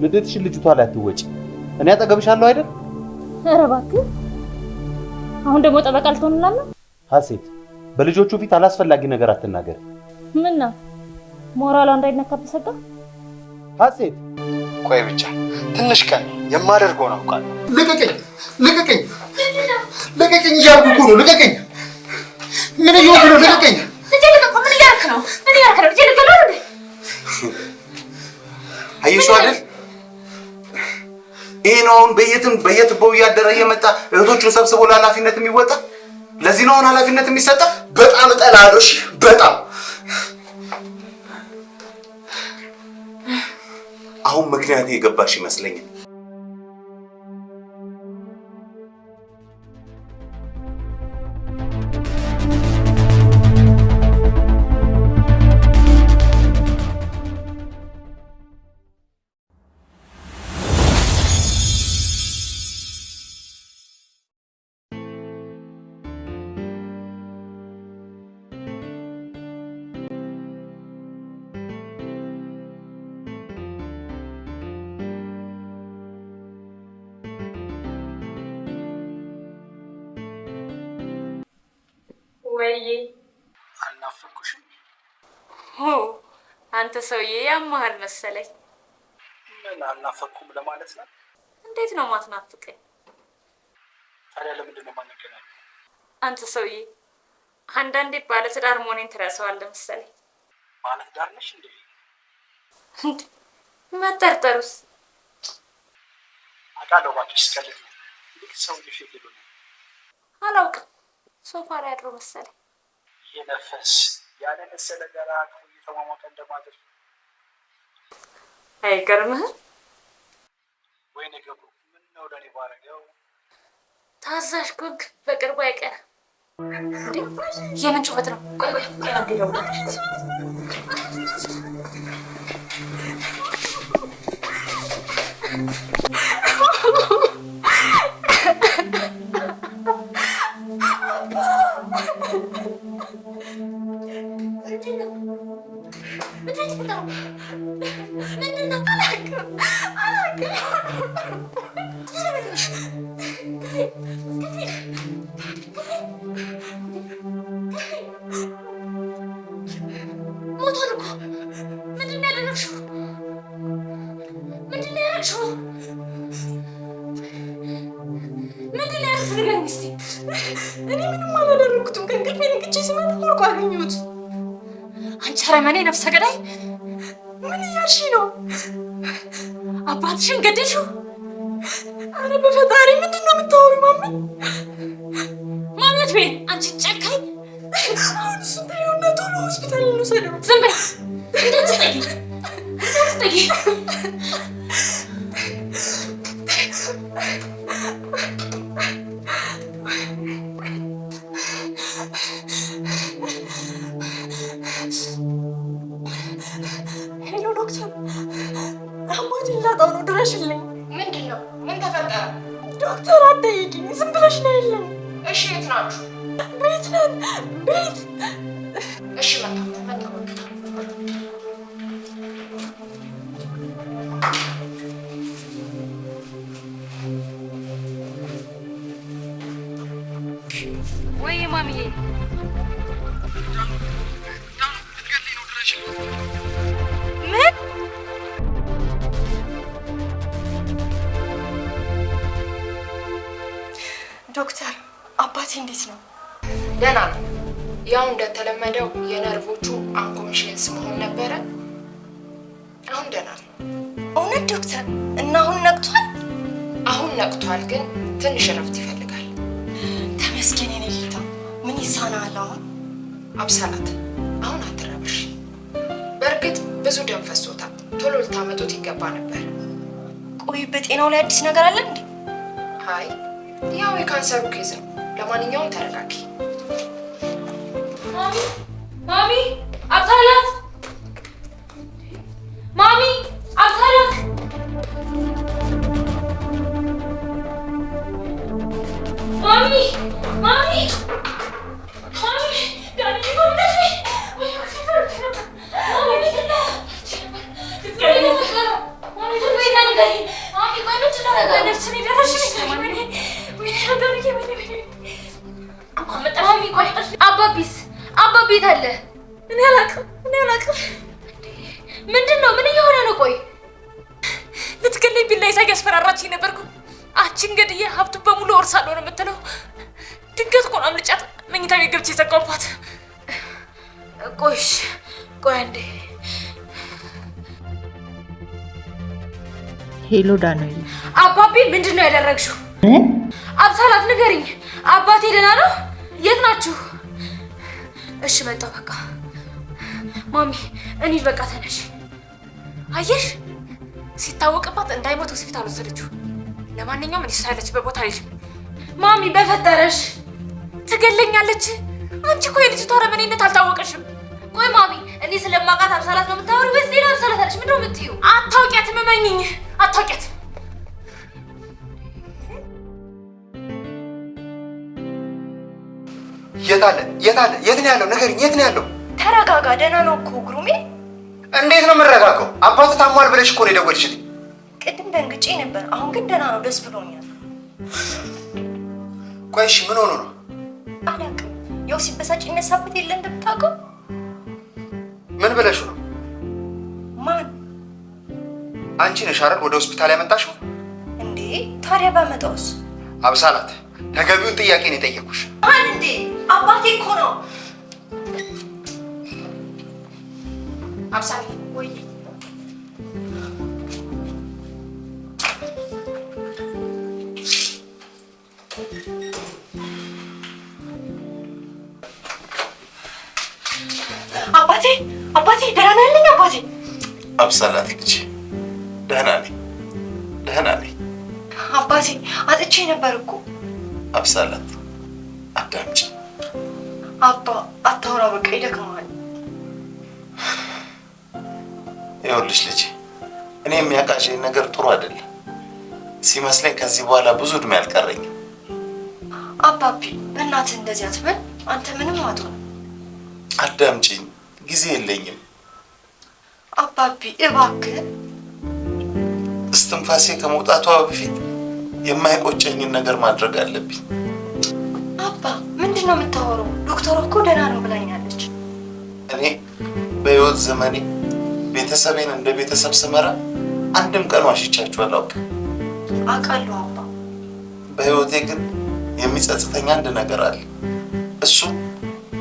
ንዴትሽን ልጅቷ ላይ አትወጪ። እኔ አጠገብሻለሁ አይደል? ኧረ እባክህ አሁን ደግሞ ጠበቃ ልትሆንና ነው? ሀሴት በልጆቹ ፊት አላስፈላጊ ነገር አትናገር። ምን ነው ሞራሏ እንዳይነካ ተሰጋ? ሀሴት ቆይ ብቻ ትንሽ ቀን የማደርገው ነው ቃል። ልቀቀኝ ልቀቀኝ ልቀቀኝ እያልኩ እኮ ነው። ልቀቀኝ። ምን እየሆንክ ነው? ልቀቀኝ። ምን እያልክ ነው? ምን እያልክ ነው? ልጄ ልገለው እንዴ? አየሽው አይደል? ይሄ ነው አሁን በየትቦው እያደረ እየመጣ እህቶቹን ሰብስቦ ለኃላፊነት የሚወጣ። ለዚህ ነው አሁን ኃላፊነት የሚሰጣ። በጣም እጠላለሁ። እሺ በጣም አሁን ምክንያት የገባሽ ይመስለኛል። ወይ አልናፈኩሽም? አንተ ሰውዬ ያማሃል መሰለኝ። ምን አልናፈኩም ለማለት ነው? እንዴት ነው ማትናፍቀኝ? ታዲያ ለምንድን ነው የማንገናኘው? አንተ ሰውዬ አንዳንዴ ባለትዳር መሆኔን ትረሳዋለህ መሰለኝ። ባለትዳር ነሽ እንዴ? መጠርጠሩስ? አውቃለሁ እባክሽ፣ ስቀልድ ነው። ልክ ሰውዬሽ የት ሄዶ ነው? አላውቅም። ሶፋ ላይ አድሮ መሰለኝ። የነፈስ ያለ መሰለ ጋራ ክፉ እየተሟሟቀ እንደማድር አይገርምህም? ወይኔ ገብሩ ምን ነው ለኔ ባረገው። ታዛዥ ኮንክ በቅርቡ አይቀርም። እንዴ የምን ጩኸት ነው? ቆይ ቆይ አድርገው ረመኔ ነፍሰ ገዳይ ምን እያልሽ ነው? አባትሽን ገደልሽው? አረ በፈጣሪ ምንድን ነው የምታወሪው? ማሚት ቤት አንቺ ጨካኝ! አሁን እሱን ተይውና ቶሎ ሆስፒታል እንውሰደው። ዝም በይ እንዳትጠጊ እንዳትጠጊ። ድረሽልኝ። ምንድን ነው? ምን ተፈጠረ? ዶክተር አትጠይቂኝ፣ ዝም ብለሽ ነው የለም። እሺ የት ናችሁ? ቤት ነን፣ ቤት። እሺ መጣሁ። ወይ ማሚዬ ምን? ዶክተር አባቴ እንዴት ነው? ደህና ነው። ያው እንደተለመደው የነርቮቹ አንኮንሽንስ መሆን ነበረ። አሁን ደህና ነው። እውነት ዶክተር? እና አሁን ነቅቷል? አሁን ነቅቷል፣ ግን ትንሽ እረፍት ይፈልጋል። ተመስገን የኔ ጌታ። ምን ይሳናል አሁን? አብሳላት አሁን አትረብሽ። በእርግጥ ብዙ ደም ፈሶታል። ቶሎ ልታመጡት ይገባ ነበር። ቆይ በጤናው ላይ አዲስ ነገር አለ እንዴ? አይ ያው የካንሰሩ ኬዝ ነው። ለማንኛውም ተረጋጊ። ማሚ አብሳላት! ማሚ አብሳላት! ማሚ ማሚ ማሚ ዳኒ ወንደሽ ወይ ማሚ አባቢት አለ እኔ አላውቅም ምንድነው ምን እየሆነ ነው ቆይ ልትገለኝ ቢላ ይሳቅ ያስፈራራችኝ ነበርኩ አንቺን ገድዬ ሀብቱን በሙሉ ወርሳለሁ ነው የምትለው ድንገት እኮ ነው አምልጫት መኝታ ቤት ገብቼ ዘጋሁባት ቆይ አንዴ ሄሎ ዳንኤል አባቢ ምንድነው ያደረግሽው አብሳላት ንገሪኝ አባቴ ደህና ነው የት ናችሁ እሺ መጣሁ በቃ ማሚ እንሂድ በቃ ተነሽ አየሽ ሲታወቅባት እንዳይሞት ሆስፒታል ወሰደችው ለማንኛውም እኔ ሳይለች በቦታ ልጅ ማሚ በፈጠረሽ ትገለኛለች አንቺ እኮ የልጅቷ ረመኔነት አልታወቀሽም ቆይ ማሚ እኔ ስለማውቃት አብሳላት ነው የምታወሪው ወይስ ሌላ አብሳላት አለሽ ምንድነው የምትይው አታውቂያትም እመኚኝ አታውቂያትም የት ነው ያለው ንገሪኝ የት ነው ያለው ተረጋጋ ደህና ነው እኮ ግሩሜ እንዴት ነው የምረጋጋው አባቱ ታሟል ብለሽ እኮ ነው የደወልሽልኝ ቅድም ደንግጬ ነበር አሁን ግን ደህና ነው ደስ ብሎኛል ቆይ እሺ ምን ሆኖ ነው አላውቅም ያው ሲበሳጭ የሚያሳብት የለ እንደምታውቀው ምን ብለሽ ነው ማን አንቺ ነሽ አይደል ወደ ሆስፒታል ያመጣሽው እንዴ ታዲያ ባመጣውስ አብሳላት ተገቢውን ጥያቄ ነው የጠየኩሽ ማን እንዴ አባቴ እኮ ነው አብሳሌ ወይ አባቴ ደህና ነኝ አባቴ አብሳላት ልጅ ደህና ነኝ አባቴ አጥቼ ነበር እኮ አብሳላት አዳምጪ አባ አታውራ በቃ ይደክማል ይኸውልሽ ልጅ እኔ የሚያቃዠኝ ነገር ጥሩ አይደለም ሲመስለኝ ከዚህ በኋላ ብዙ እድሜ አልቀረኝም አባቢ በእናትህ እንደዚህ አትበል አንተ ምንም አትሆን አዳምጪኝ ጊዜ የለኝም አባቢ እባክህ እስትንፋሴ ከመውጣቷ በፊት የማይቆጨኝን ነገር ማድረግ አለብኝ አባ ምንድነው የምታወራው ዶክተሯ እኮ ደህና ነው ብላኛለች እኔ በህይወት ዘመኔ ቤተሰቤን እንደ ቤተሰብ ስመራ አንድም ቀን ዋሽቻችሁ አላውቅም አውቃለሁ አባ በህይወቴ ግን የሚጸጽተኝ አንድ ነገር አለ እሱ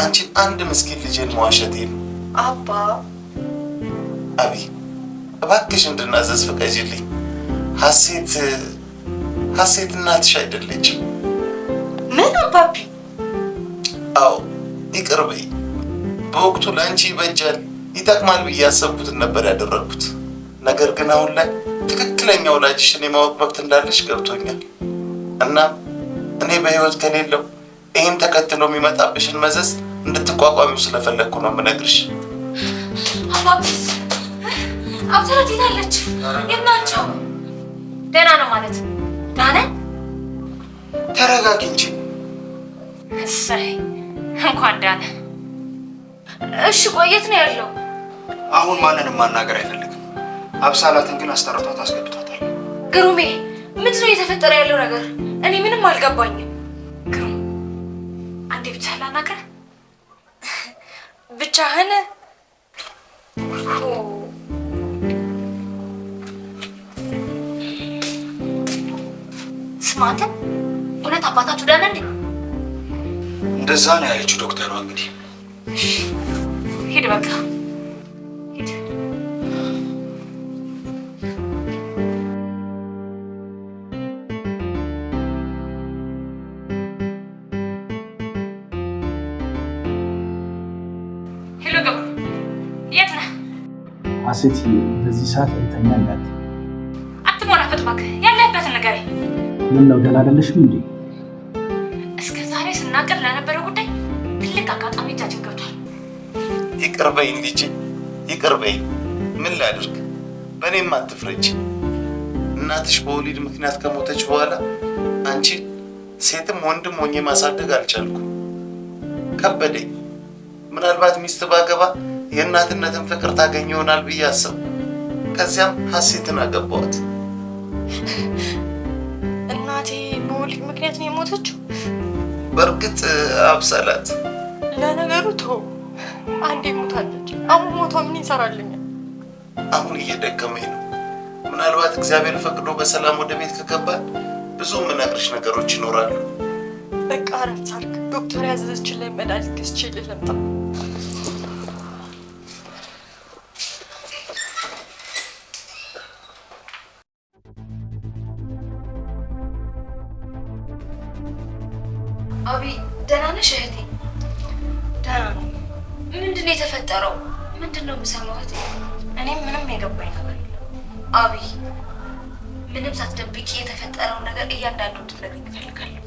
አንቺን አንድ ምስኪን ልጄን መዋሸቴ ነው አባ አቢ እባክሽ እንድናዘዝ ፍቀጂልኝ ሀሴት እናትሽ አይደለችም ምን አባቢ አዎ ይቅር በይ በወቅቱ ለአንቺ ይበጃል ይጠቅማል ብዬ ያሰብኩትን ነበር ያደረኩት ነገር ግን አሁን ላይ ትክክለኛ ወላጅሽን የማወቅ መብት እንዳለሽ ገብቶኛል እና እኔ በህይወት ከሌለው ይሄን ተከትሎ የሚመጣብሽን መዘዝ እንድትቋቋሚው ስለፈለኩ ነው የምነግርሽ አባቢስ አብሳላት ይታለች የናቸው ደህና ነው ማለት ዳነ ተረጋጊ እንጂ እሰይ እንኳን ዳነ እሺ ቆየት ነው ያለው አሁን ማንንም ማናገር አይፈልግም አብሳላትን ግን አስጠርቷት አስገብቷታል ግሩሜ ምንድነው እየተፈጠረ ያለው ነገር እኔ ምንም አልገባኝም ግሩም አንዴ ብቻ ላናገር ብቻህን ስማተ እውነት አባታችሁ ደህና እንዴ እንደዛ ነው ያለችው ዶክተሯ እንግዲህ ሂድ በቃ ሂድ ሄሎ ገቡ የት ነህ ሀሴት በዚህ ሰዓት እንተኛ እንዳት አትሞናፈጥ እባክህ ያለህበትን ንገረኝ ምን ነው ደህና አይደለሽም እንዴ እስከ ዛሬ ስናገር ለነበረው ጉዳይ ትልቅ አጋጣሚ እጃችን ገብቷል ይቅር በይኝ ልጄ ይቅር በይኝ ምን ላድርግ በእኔም አትፍረጂ እናትሽ በወሊድ ምክንያት ከሞተች በኋላ አንቺ ሴትም ወንድም ሆኜ ማሳደግ አልቻልኩም ከበደኝ ምናልባት ሚስት ባገባ የእናትነትን ፍቅር ታገኝ ይሆናል ብዬ አሰብኩ ከዚያም ሀሴትን አገባኋት እናቴ በወሊድ ምክንያት ነው የሞተችው? በእርግጥ አብሳላት ለነገሩ ተው፣ አንዴ ሞታለች። አሁን ሞቷ ምን ይሰራልኛል? አሁን እየደከመኝ ነው። ምናልባት እግዚአብሔር ፈቅዶ በሰላም ወደ ቤት ከገባን ብዙ የምነግርሽ ነገሮች ይኖራሉ። በቃ እረፍት አድርግ። ዶክተር ያዘዘችልኝ መድኃኒት ገዝቼልህ ልምጣ። አቢ ደህና ነሽ እህቴ? ደህና ነው። ምንድን ነው የተፈጠረው? ምንድን ነው የምሰማው እህቴ? እኔም ምንም የገባኝ ነገር የለም። አቢ ምንም ሳትደብቂ የተፈጠረውን ነገር እያንዳንዱ እንድትነግሪኝ እፈልጋለሁ።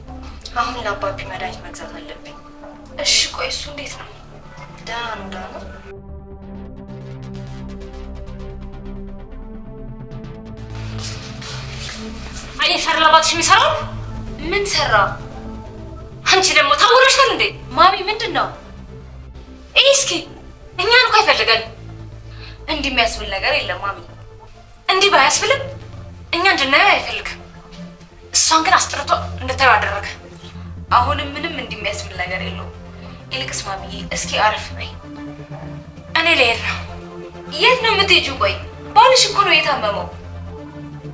አሁን ለአባቢ መድኃኒት መግዛት አለብኝ። እሺ ቆይ እሱ እንዴት ነው? ደህና ነው። ደህና ነው። አየሽ አይደል አባትሽ የሚሰራው? ምን ሰራ? አንቺ ደግሞ ታውረሻል እንዴ? ማሚ ምንድን ነው? እስኪ እኛን እኮ አይፈልገን። እንዲህ የሚያስብል ነገር የለም ማሚ። እንዲህ ባያስብልም እኛ እንድናየው አይፈልግም። እሷን ግን አስጥርቶ እንድታየው አደረገ። አሁንም ምንም እንዲህ የሚያስብል ነገር የለውም። ይልቅስ ማሚዬ እስኪ አረፍ በይ። እኔ ልሄድ ነው። የት ነው የምትሄጂው? ቆይ ባልሽ እኮ ነው የታመመው።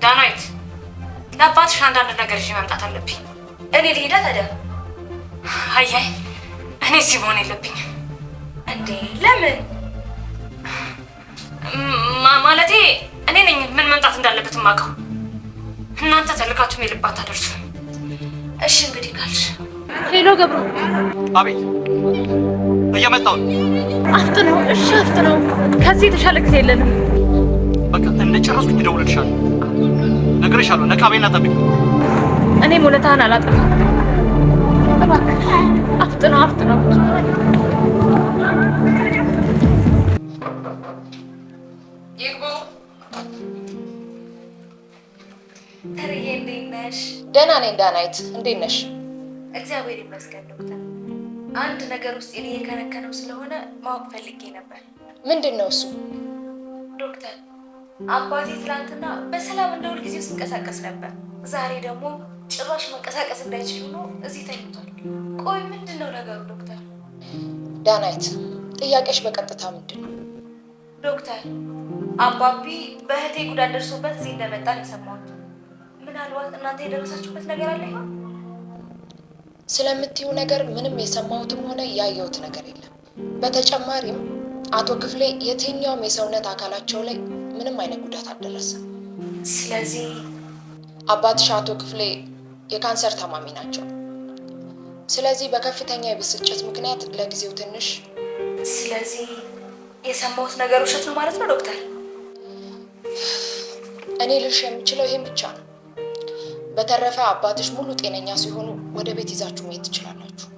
ዳናይት ለአባትሽ አንዳንድ ነገር ይዤ መምጣት አለብኝ። እኔ ልሄዳ ታዲያ? አያይ እኔ እዚህ መሆን የለብኝም። እንዴ ለምን? ማለቴ እኔ ነኝ ምን መምጣት እንዳለበት የማውቀው። እናንተ ተልካችሁም የልባት አደርሱ። እሺ እንግዲህ ካልሽ። ሄሎ ገብሩ። አቤት፣ እየመጣሁ ነው። አፍጥነው። እሺ አፍጥነው። ከዚህ የተሻለ ጊዜ የለንም። በቃ እንደጨረስኩኝ እደውልልሻለሁ። እነግርሻለሁ። ነቃ በይና ጠብቂ። እኔም ውለታህን አላጠፋም። እባክህ አፍጥነው አፍጥነው። ይግቡ። ተርዬ እንዴት ነሽ? ደህና ነኝ ዳናይት፣ እንዴት ነሽ? እግዚአብሔር ይመስገን ዶክተር። አንድ ነገር ውስጥ እየከነከነው ስለሆነ ማወቅ ፈልጌ ነበር። ምንድን ነው እሱ? ዶክተር አባቴ ትላንትና በሰላም እንደ ሁልጊዜው ሲንቀሳቀስ ነበር። ዛሬ ደግሞ ጭራሽ መንቀሳቀስ እንዳይችል ሆኖ እዚህ ተኝቷል። ቆይ ምንድን ነው ነገሩ ዶክተር? ዳናይት ጥያቄሽ በቀጥታ ምንድን ነው? ዶክተር አባቢ በእህቴ ጉዳት ደርሶበት እዚህ እንደመጣ ነው የሰማሁት። ምናልባት እናንተ የደረሳችሁበት ነገር አለ ይሆን? ስለምትዩ ነገር ምንም የሰማሁትም ሆነ ያየሁት ነገር የለም። በተጨማሪም አቶ ክፍሌ የትኛውም የሰውነት አካላቸው ላይ ምንም አይነት ጉዳት አልደረሰም። ስለዚህ አባትሽ አቶ ክፍሌ የካንሰር ታማሚ ናቸው። ስለዚህ በከፍተኛ የብስጭት ምክንያት ለጊዜው ትንሽ። ስለዚህ የሰማሁት ነገር ውሸት ነው ማለት ነው ዶክተር? እኔ ልሽ የምችለው ይሄን ብቻ ነው። በተረፈ አባትሽ ሙሉ ጤነኛ ሲሆኑ ወደ ቤት ይዛችሁ መሄድ ትችላላችሁ።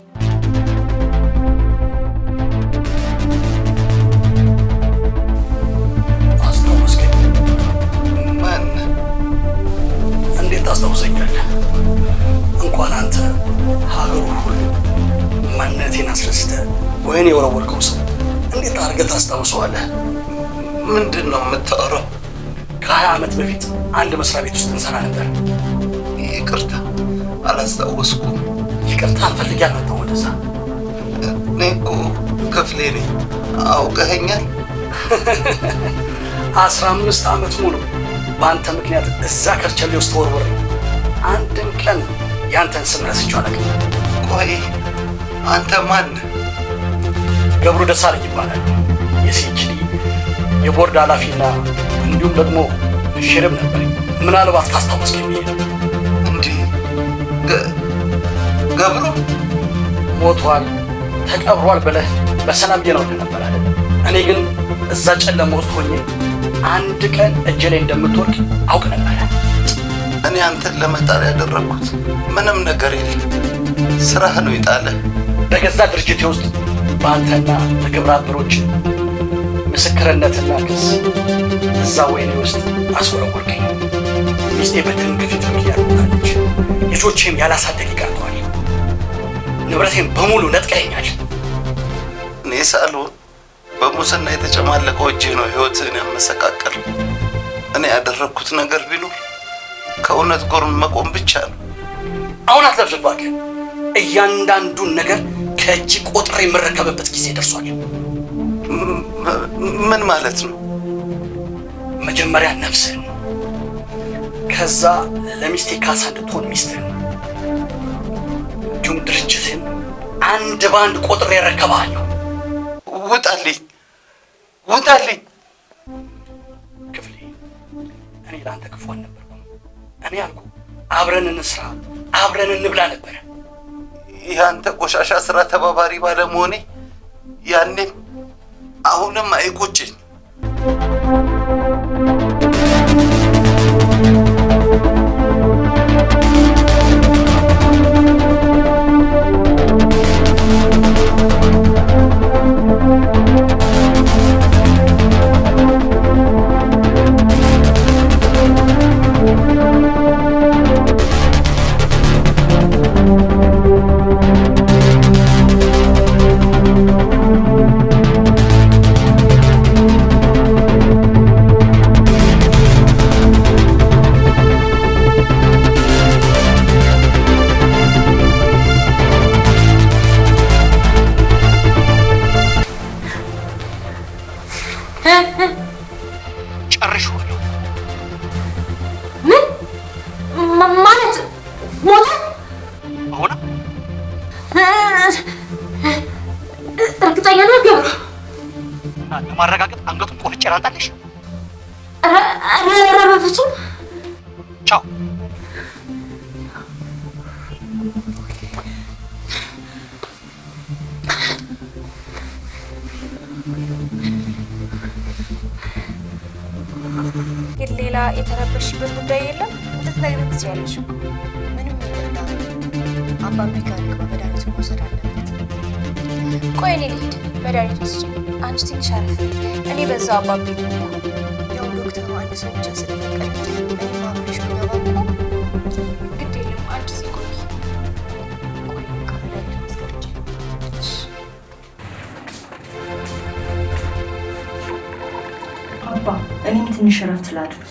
አስታውስከኝ? ማን? እንዴት ታስታውሰኛለህ? እንኳን አንተ ሀገሩ ሁሉ ማንነቴን አስረስተህ ወይኔ የወረወርከው ሰው እንዴት አድርገህ ታስታውሰዋለህ? ምንድን ነው የምታወራው? ከ20 ዓመት በፊት አንድ መስሪያ ቤት ውስጥ እንሰራ ነበር። ይቅርታ አላስታወስኩም። ይቅርታ አልፈልግ ያልመጣሁ ወደዛ። እኔ እኮ ክፍሌ ነኝ። አውቀኸኛል? 15 ዓመት ሙሉ በአንተ ምክንያት እዛ ከርቸሌ ውስጥ ወርወር አንድም ቀን ያንተን ስም ረስቼው አላውቅም። ቆይ አንተ ማን? ገብሩ ደሳለኝ ይባላል። የሲችሊ የቦርድ ኃላፊና እንዲሁም ደግሞ ሽርም ነበር። ምናልባት ካስታወስከኝ ብዬ ነው። እንዴ ገብሩ ሞቷል ተቀብሯል ብለህ በሰላም እየኖርክ ነበር አይደል? እኔ ግን እዛ ጨለማ ውስጥ ሆኜ አንድ ቀን እጄ ላይ እንደምትወርቅ አውቅ ነበር። እኔ አንተን ለመጣር ያደረግኩት ምንም ነገር የለም። ስራህ ነው የጣለ። በገዛ ድርጅቴ ውስጥ በአንተና በግብረ አበሮች ምስክርነትና ክስ እዛ ወይኔ ውስጥ አስወረወርከኝ። ሚስቴ በደም ግፊት ምክንያት ሞታለች። ልጆቼም ያላሳደግ ይቀርተዋል። ንብረቴም በሙሉ ነጥቀኸኛል። እኔ ሳልሆን በሙስና የተጨማለቀው እጄ ነው ህይወትህን ያመሰቃቀል። እኔ ያደረግኩት ነገር ቢኖር ከእውነት ጎን መቆም ብቻ ነው። አሁን አትለፍልባክ። እያንዳንዱን ነገር ከእጅ ቆጥሬ የምረከብበት ጊዜ ደርሷል። ምን ማለት ነው? መጀመሪያ ነፍስህን፣ ከዛ ለሚስቴ ካሳ እንድትሆን ሚስትህን፣ እንዲሁም ድርጅትህን አንድ በአንድ ቆጥሬ እረከብሃለሁ። ውጣልኝ፣ ውጣልኝ። ክፍሌ፣ እኔ ለአንተ ክፉ አልነበርኩም። እኔ ያልኩህ አብረን እንስራ፣ አብረን እንብላ ነበረ። ያንተ ቆሻሻ ስራ ተባባሪ ባለመሆኔ ያኔም አሁንም አይቆጭኝ። ጨርሼዋለሁ። ምን ማለት ሞተ? አሁን እርግጠኛ ነው ገብሩ? ለማረጋገጥ አንገቱን ቆርጬ ላንጣልሽ። ኧረ በፍፁም። ቻው። ግን ሌላ የተረበሽበት ጉዳይ የለም? ልትነግሪኝ ትችያለሽ እኮ። ምንም ይልና አባቢ ጋር መድኃኒቱን መውሰድ አለበት። ቆይ እኔ ልሂድ፣ መድኃኒቱን ስጪኝ። አንቺ ትንሽ አረፍ። እኔ በዛው አባቢ ያው ዶክተሩ አንድ ሰው ብቻ ስለፈቀደልኝ እኔ ማብሬሽ ብገባ እኮ ግድ የለም። አንቺ እዚህ ቆይ። ቆይ ከመድኃኒቱን አስቀርቼ አባ፣ እኔም ትንሽ እረፍት ላድርግ።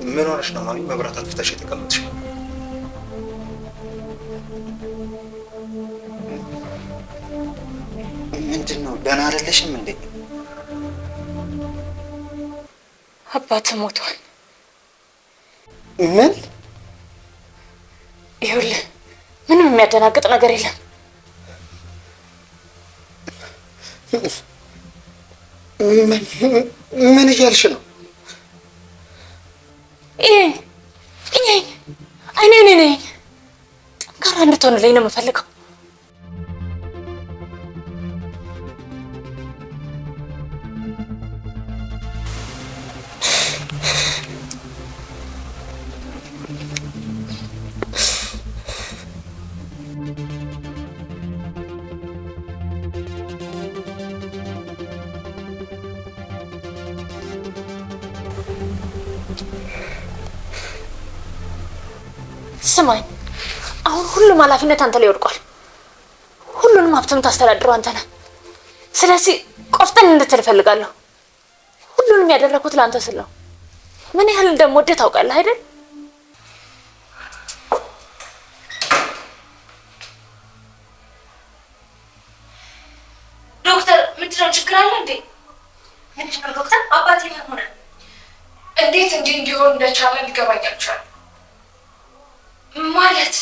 ምን ሆነሽ ነው ማሚ? መብራት አጥፍተሽ የተቀመጥሽ? ምንድን ነው? ደህና አይደለሽም እንዴ? አባትህ ሞቷል። ምን? ይኸውልህ ምንም የሚያደናግጥ ነገር የለም። ምን እያልሽ ነው? እኔ ጠንካራ እንድትሆንልኝ ነው የምፈልገው። ስማኝ፣ አሁን ሁሉም ኃላፊነት አንተ ላይ ወድቋል። ሁሉንም ሀብትም ታስተዳድረው አንተ ነህ። ስለዚህ ቆፍጠን እንድትል እፈልጋለሁ። ሁሉንም ያደረኩት ለአንተ ስል ነው። ምን ያህል እንደምወድህ ታውቃለህ አይደል? ዶክተር፣ ምንድነው ችግር አለ እንዴ? ምንድነው ዶክተር? አባቴ ምን ሆነ? እንዴት እንዲህ እንዲሆን እንደቻለ ሊገባኝ አልቻለም። ማለት